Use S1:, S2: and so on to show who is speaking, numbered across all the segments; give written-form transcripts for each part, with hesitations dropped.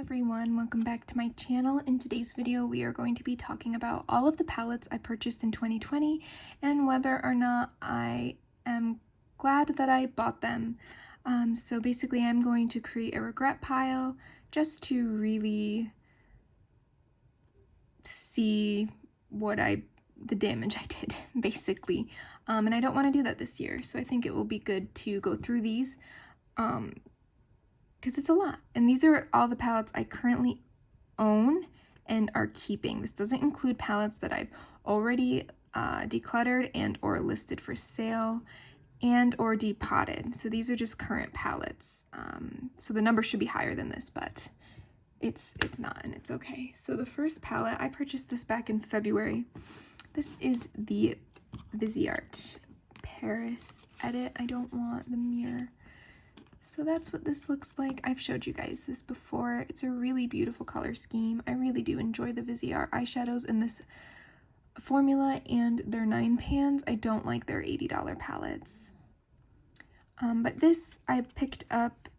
S1: everyone, welcome back to my channel. In today's video we are going to be talking about all of the palettes I purchased in 2020 and whether or not I am glad that I bought them. So basically I'm going to create a regret pile just to really see the damage I did, basically. And I don't want to do that this year, so I think it will be good to go through these. Because it's a lot. And these are all the palettes I currently own and are keeping. This doesn't include palettes that I've already decluttered and or listed for sale and or depotted. So these are just current palettes. So the number should be higher than this, but it's not, and it's okay. So the first palette, I purchased this back in February. This is the Viseart Paris Edit. I don't want the mirror. So that's what this looks like. I've showed you guys this before. It's a really beautiful color scheme. I really do enjoy the Viseart eyeshadows in this formula and their 9 pans. I don't like their $80 palettes. But this I picked up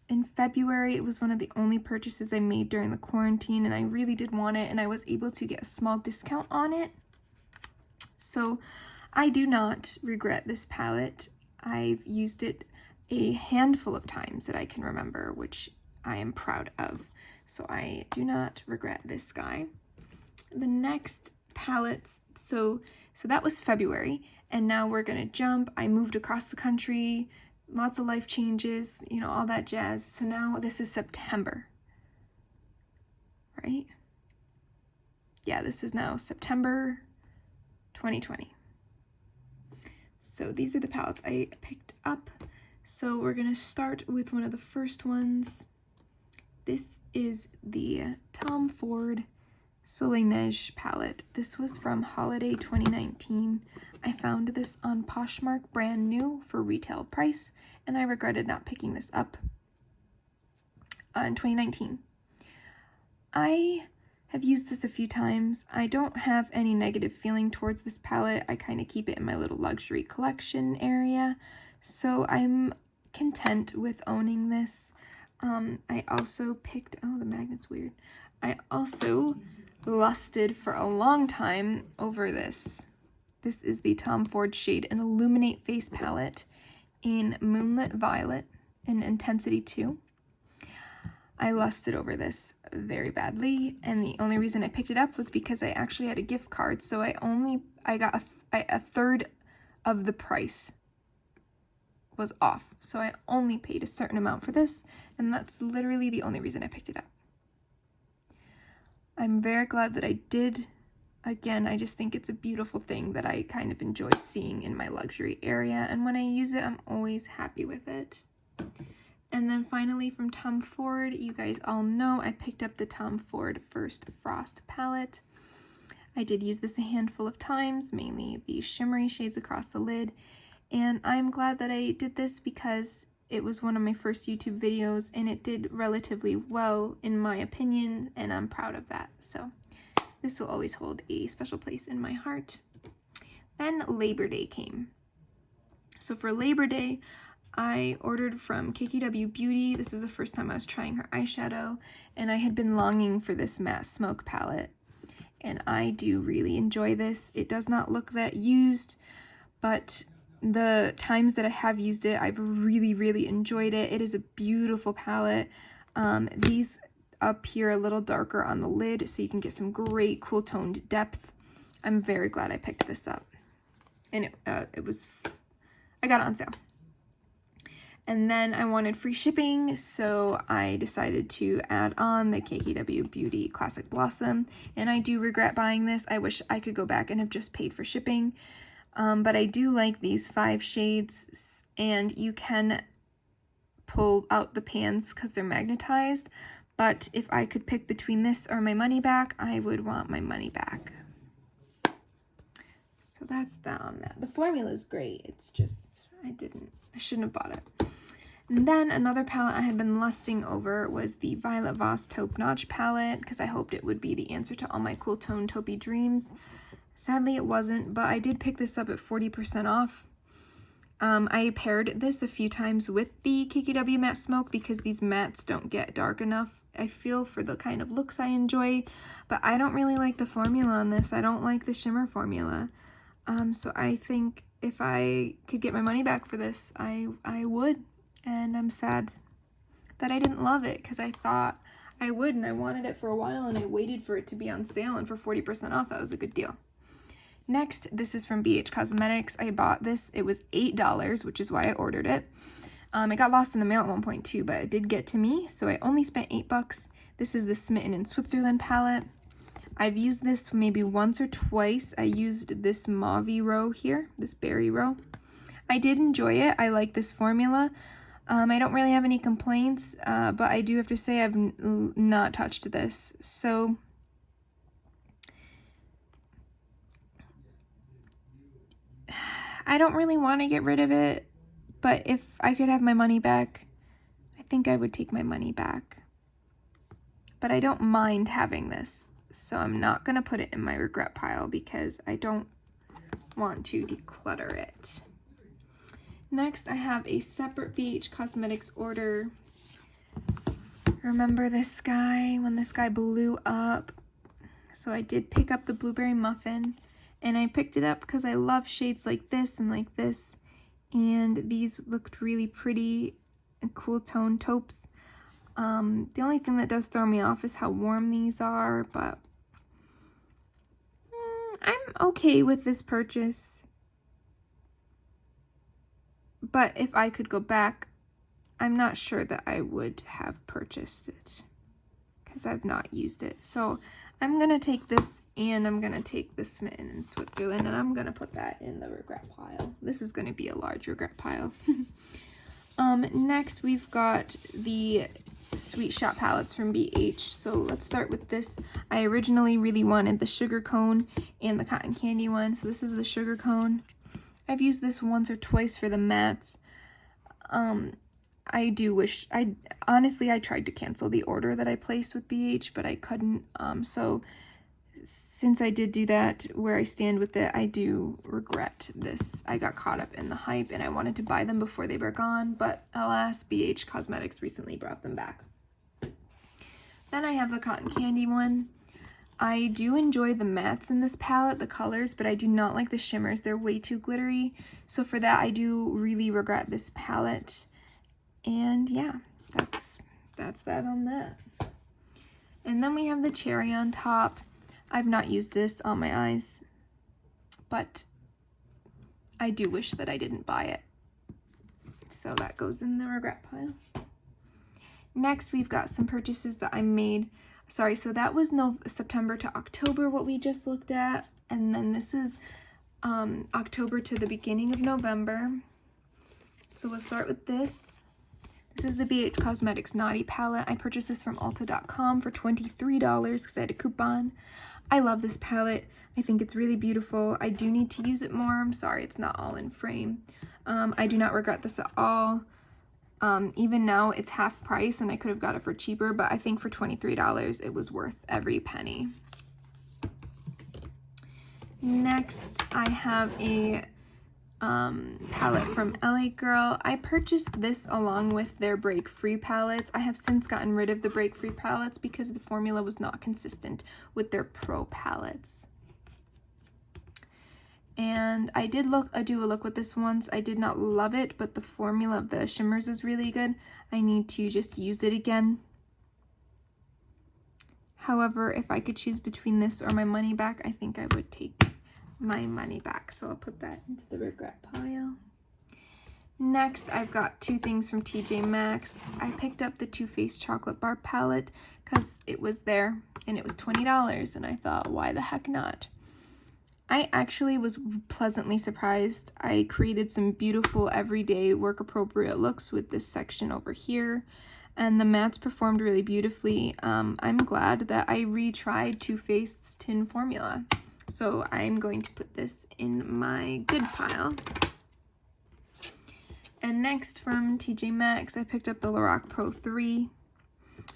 S1: in February. It was one of the only purchases I made during the quarantine, and I really did want it, and I was able to get a small discount on it. So I do not regret this palette. I've used it a handful of times that I can remember, which I am proud of. So I do not regret this guy. The next palettes, so that was February, and now we're gonna jump. I moved across the country, lots of life changes, you know, all that jazz. So now this is September, right? Yeah, this is now September 2020. So these are the palettes I picked up. So we're gonna start with one of the first ones. This is the Tom Ford Soleil Neige palette. This was from Holiday 2019. I found this on Poshmark brand new for retail price, and I regretted not picking this up in 2019. I have used this a few times. I don't have any negative feeling towards this palette. I kind of keep it in my little luxury collection area. So I'm content with owning this. I also picked, oh, the magnet's weird. I also lusted for a long time over this. This is the Tom Ford Shade and Illuminate Face Palette in Moonlit Violet in Intensity 2. I lusted over this very badly, and the only reason I picked it up was because I actually had a gift card, so I got a third of the price was off. So I only paid a certain amount for this, and that's literally the only reason I picked it up. I'm very glad that I did. Again, I just think it's a beautiful thing that I kind of enjoy seeing in my luxury area, and when I use it, I'm always happy with it. And then finally from Tom Ford, you guys all know I picked up the Tom Ford First Frost palette. I did use this a handful of times, mainly the shimmery shades across the lid, and I'm glad that I did this because it was one of my first YouTube videos and it did relatively well in my opinion, and I'm proud of that. So this will always hold a special place in my heart. Then Labor Day came. So for Labor Day, I ordered from KKW Beauty. This is the first time I was trying her eyeshadow, and I had been longing for this matte smoke palette, and I do really enjoy this. It does not look that used, but the times that I have used it, I've really enjoyed it. It is a beautiful palette. These up here a little darker on the lid, so you can get some great cool toned depth. I'm very glad I picked this up, and I got it on sale. And then I wanted free shipping, so I decided to add on the KKW Beauty Classic Blossom, and I do regret buying this. I wish I could go back and have just paid for shipping. But I do like these 5 shades, and you can pull out the pans because they're magnetized. But if I could pick between this or my money back, I would want my money back. So that's that on that. The formula is great. It's just, I shouldn't have bought it. And then another palette I had been lusting over was the Violet Voss Taupe Notch palette, because I hoped it would be the answer to all my cool tone taupey dreams. Sadly, it wasn't, but I did pick this up at 40% off. I paired this a few times with the KKW Matte Smoke because these mattes don't get dark enough I feel for the kind of looks I enjoy, but I don't really like the formula on this. I don't like the shimmer formula. So I think if I could get my money back for this, I would. And I'm sad that I didn't love it because I thought I would, and I wanted it for a while, and I waited for it to be on sale, and for 40% off, that was a good deal. Next, this is from BH Cosmetics. I bought this. It was $8, which is why I ordered it. It got lost in the mail at one point too, but it did get to me, so I only spent $8. This is the Smitten in Switzerland palette. I've used this maybe once or twice. I used this Mauve row here, this berry row. I did enjoy it. I like this formula. I don't really have any complaints, but I do have to say I've not touched this. So I don't really want to get rid of it, but if I could have my money back, I think I would take my money back. But I don't mind having this, so I'm not going to put it in my regret pile because I don't want to declutter it. Next, I have a separate BH Cosmetics order. Remember this guy, when this guy blew up? So I did pick up the Blueberry Muffin, and I picked it up because I love shades like this and like this, and these looked really pretty and cool tone taupes. The only thing that does throw me off is how warm these are, but I'm okay with this purchase. But if I could go back, I'm not sure that I would have purchased it because I've not used it. So I'm going to take this, and I'm going to take the Smitten in Switzerland, and I'm going to put that in the regret pile. This is going to be a large regret pile. Next, we've got the Sweet Shop palettes from BH. So let's start with this. I originally really wanted the Sugar Cone and the Cotton Candy one. So this is the Sugar Cone. I've used this once or twice for the mattes. I do wish, honestly, I tried to cancel the order that I placed with BH, but I couldn't. So since I did do that, where I stand with it, I do regret this. I got caught up in the hype, and I wanted to buy them before they were gone, but alas, BH Cosmetics recently brought them back. Then I have the Cotton Candy one. I do enjoy the mattes in this palette, the colors, but I do not like the shimmers. They're way too glittery. So for that, I do really regret this palette. And yeah, that's that on that. And then we have the Cherry on Top. I've not used this on my eyes, but I do wish that I didn't buy it. So that goes in the regret pile. Next, we've got some purchases that I made. Sorry, so that was September to October, what we just looked at. And then this is October to the beginning of November. So we'll start with this. This is the BH Cosmetics Naughty palette. I purchased this from Ulta.com for $23 because I had a coupon. I love this palette. I think it's really beautiful. I do need to use it more. I'm sorry, it's not all in frame. I do not regret this at all. Even now it's half price and I could have got it for cheaper, but I think for $23 it was worth every penny. Next, I have a palette from LA Girl. I purchased this along with their Break Free palettes. I have since gotten rid of the Break Free palettes because the formula was not consistent with their Pro palettes. And I did do a look with this once. I did not love it, but the formula of the shimmers is really good. I need to just use it again. However, if I could choose between this or my money back, I think I would take my money back. So I'll put that into the regret pile. Next, I've got two things from TJ Maxx. I picked up the Too Faced Chocolate Bar palette because it was there and it was $20, and I thought, why the heck not? I actually was pleasantly surprised. I created some beautiful everyday work appropriate looks with this section over here, and the mattes performed really beautifully. I'm glad that I retried Too Faced's tin formula. So I'm going to put this in my good pile. And next from TJ Maxx, I picked up the Lorac Pro 3.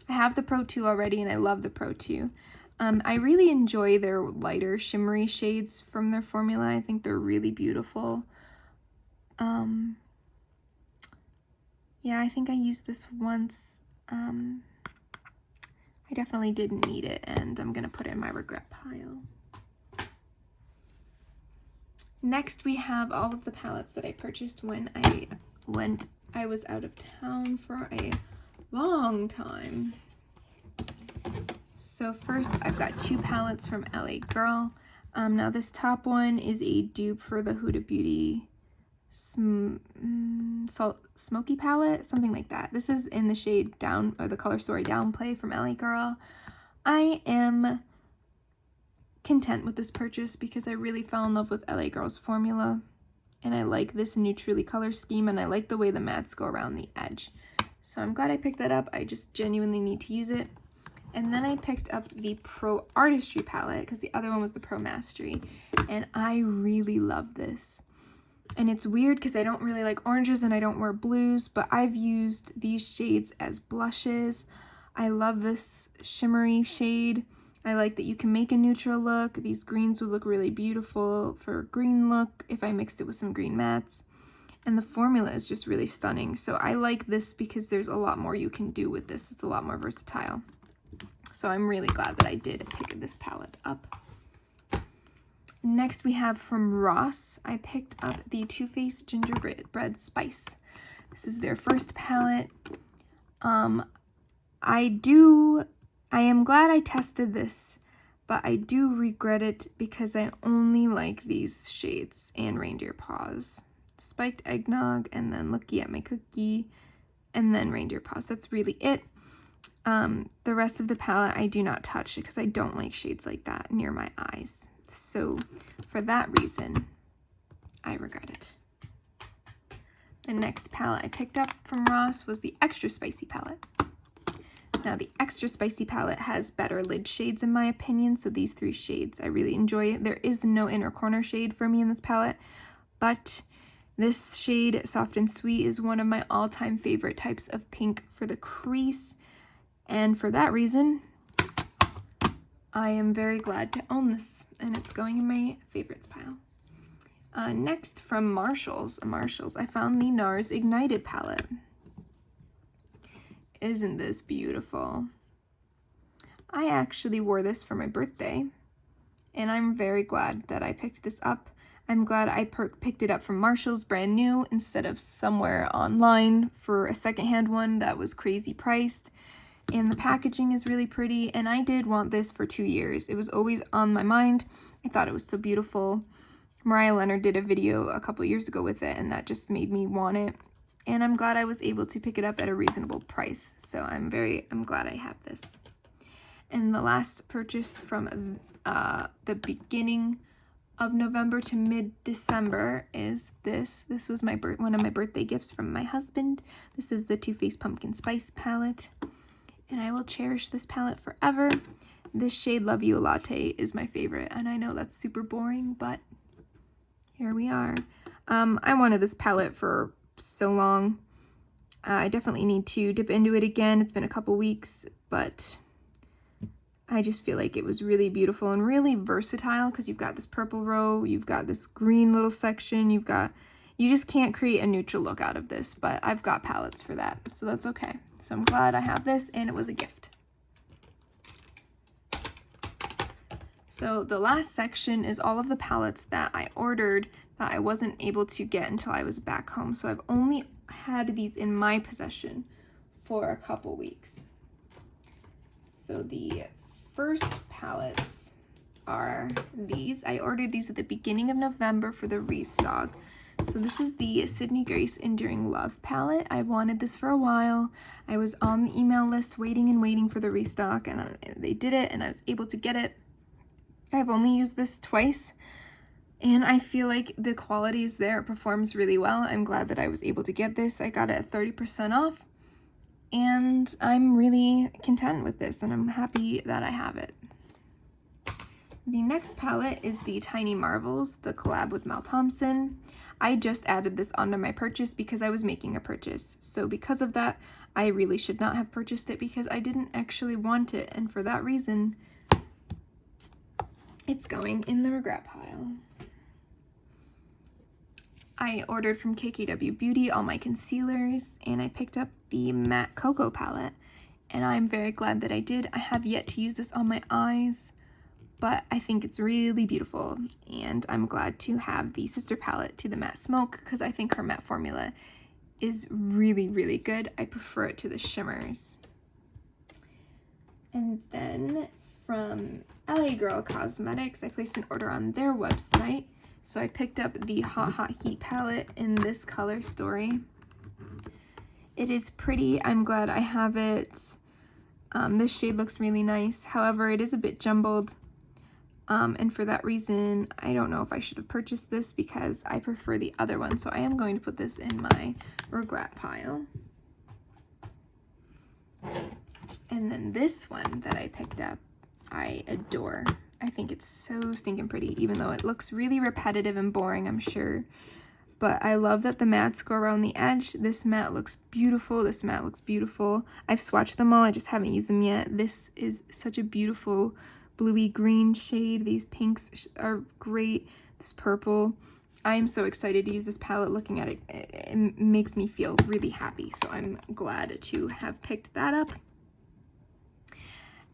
S1: I have the Pro 2 already, and I love the Pro 2. I really enjoy their lighter shimmery shades from their formula. I think they're really beautiful. Yeah, I think I used this once. I definitely didn't need it, and I'm gonna put it in my regret pile. Next, we have all of the palettes that I purchased when I was out of town for a long time. So first, I've got 2 palettes from LA Girl. Now this top one is a dupe for the Huda Beauty Smoky palette, something like that. This is in the shade Down, or the color story Downplay from LA Girl. I am content with this purchase because I really fell in love with LA Girl's formula, and I like this neutrally color scheme, and I like the way the mattes go around the edge. So I'm glad I picked that up. I just genuinely need to use it. And then I picked up the Pro Artistry palette because the other one was the Pro Mastery, and I really love this. And it's weird because I don't really like oranges and I don't wear blues, but I've used these shades as blushes. I love this shimmery shade. I like that you can make a neutral look. These greens would look really beautiful for a green look if I mixed it with some green mattes. And the formula is just really stunning. So I like this because there's a lot more you can do with this. It's a lot more versatile. So I'm really glad that I did pick this palette up. Next we have from Ross, I picked up the Too Faced Gingerbread Spice. This is their first palette. I am glad I tested this, but I do regret it because I only like these shades and Reindeer Paws. Spiked Eggnog, and then Looky at My Cookie, and then Reindeer Paws. That's really it. The rest of the palette I do not touch because I don't like shades like that near my eyes. So for that reason, I regret it. The next palette I picked up from Ross was the Extra Spicy palette. Now the Extra Spicy palette has better lid shades in my opinion, so these 3 shades I really enjoy. There is no inner corner shade for me in this palette, but this shade, Soft and Sweet, is one of my all-time favorite types of pink for the crease, and for that reason, I am very glad to own this, and it's going in my favorites pile. Next, from Marshalls, I found the NARS Ignited palette. Isn't this beautiful? I actually wore this for my birthday, and I'm very glad that I picked this up. I'm glad I picked it up from Marshalls brand new instead of somewhere online for a secondhand one that was crazy priced. And the packaging is really pretty, and I did want this for 2 years. It was always on my mind. I thought it was so beautiful. Mariah Leonard did a video a couple years ago with it, and that just made me want it. And I'm glad I was able to pick it up at a reasonable price. So I'm glad I have this. And the last purchase from the beginning of November to mid-December is this. This was one of my birthday gifts from my husband. This is the Too Faced Pumpkin Spice palette, and I will cherish this palette forever. This shade Love You Latte is my favorite, and I know that's super boring, but here we are. I wanted this palette for so long. I definitely need to dip into it again. It's been a couple weeks, but I just feel like it was really beautiful and really versatile because you've got this purple row, you've got this green little section, you just can't create a neutral look out of this, but I've got palettes for that, so that's okay. So I'm glad I have this, and it was a gift. So the last section is all of the palettes that I ordered that I wasn't able to get until I was back home. So I've only had these in my possession for a couple weeks. So the first palettes are these. I ordered these at the beginning of November for the restock. So this is the Sydney Grace Enduring Love palette. I've wanted this for a while. I was on the email list waiting and waiting for the restock, and they did it, and I was able to get it. I've only used this twice, and I feel like the quality is there. It performs really well. I'm glad that I was able to get this. I got it at 30% off, and I'm really content with this, and I'm happy that I have it. The next palette is the Tiny Marvels, the collab with Mel Thompson. I just added this onto my purchase because I was making a purchase. So because of that, I really should not have purchased it because I didn't actually want it, and for that reason, it's going in the regret pile. I ordered from KKW Beauty all my concealers, and I picked up the Matte Cocoa palette. and I'm very glad that I did. I have yet to use this on my eyes, but I think it's really beautiful, and I'm glad to have the sister palette to the Matte Smoke because I think her matte formula is really, really good. I prefer it to the shimmers. And then from LA Girl Cosmetics, I placed an order on their website. So I picked up the Hot Hot Heat palette in this color story. It is pretty. I'm glad I have it. This shade looks really nice. However, it is a bit jumbled. And for that reason, I don't know if I should have purchased this because I prefer the other one. So I am going to put this in my regret pile. And then this one that I picked up, I adore. I think it's so stinking pretty, even though it looks really repetitive and boring, I'm sure. But I love that the mattes go around the edge. This matte looks beautiful. This matte looks beautiful. I've swatched them all. I just haven't used them yet. This is such a beautiful bluey green shade. These pinks are great. This purple. I am so excited to use this palette. Looking at it, it makes me feel really happy. So I'm glad to have picked that up.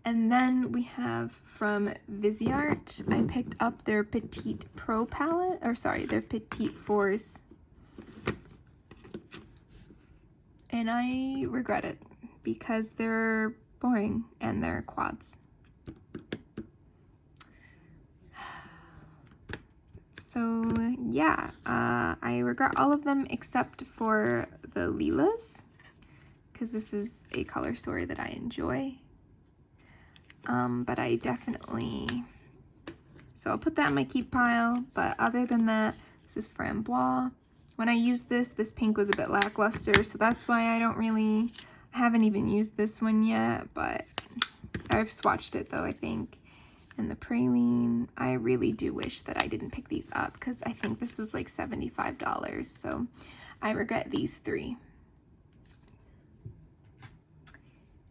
S1: And then we have from Viseart, I picked up their Petite Pro palette, or sorry, their Petite Force. And I regret it because they're boring and they're quads. So yeah, I regret all of them except for the Lilas, because this is a color story that I enjoy. But I definitely, so I'll put that in my keep pile, but other than that, this is Framboise. When I used this pink was a bit lackluster, so that's why I haven't even used this one yet, but I've swatched it though, I think. And the Praline, I really do wish that I didn't pick these up because I think this was like $75, so I regret these three.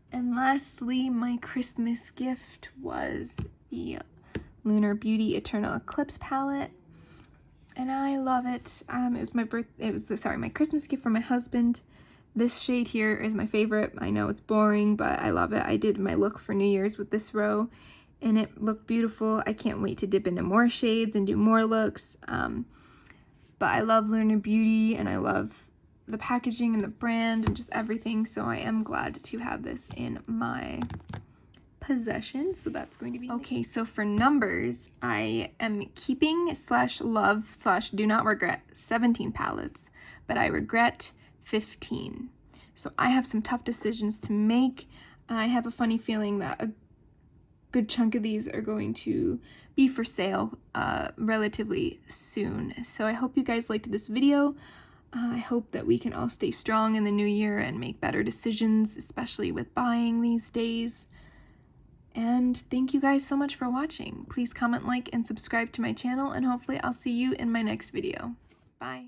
S1: And lastly, my Christmas gift was the Lunar Beauty Eternal Eclipse palette, and I love it. It was my Christmas gift from my husband. This shade here is my favorite. I know it's boring, but I love it. I did my look for New Year's with this row, and it looked beautiful. I can't wait to dip into more shades and do more looks. But I love Lunar Beauty, and I love the packaging and the brand and just everything, so I am glad to have this in my possession. So that's going to be okay. So for numbers, I am keeping /love/ do not regret 17 palettes, but I regret 15. So I have some tough decisions to make. I have a funny feeling that a good chunk of these are going to be for sale relatively soon. So I hope you guys liked this video. I hope that we can all stay strong in the new year and make better decisions, especially with buying these days. And thank you guys so much for watching. Please comment, like, and subscribe to my channel, and hopefully I'll see you in my next video. Bye.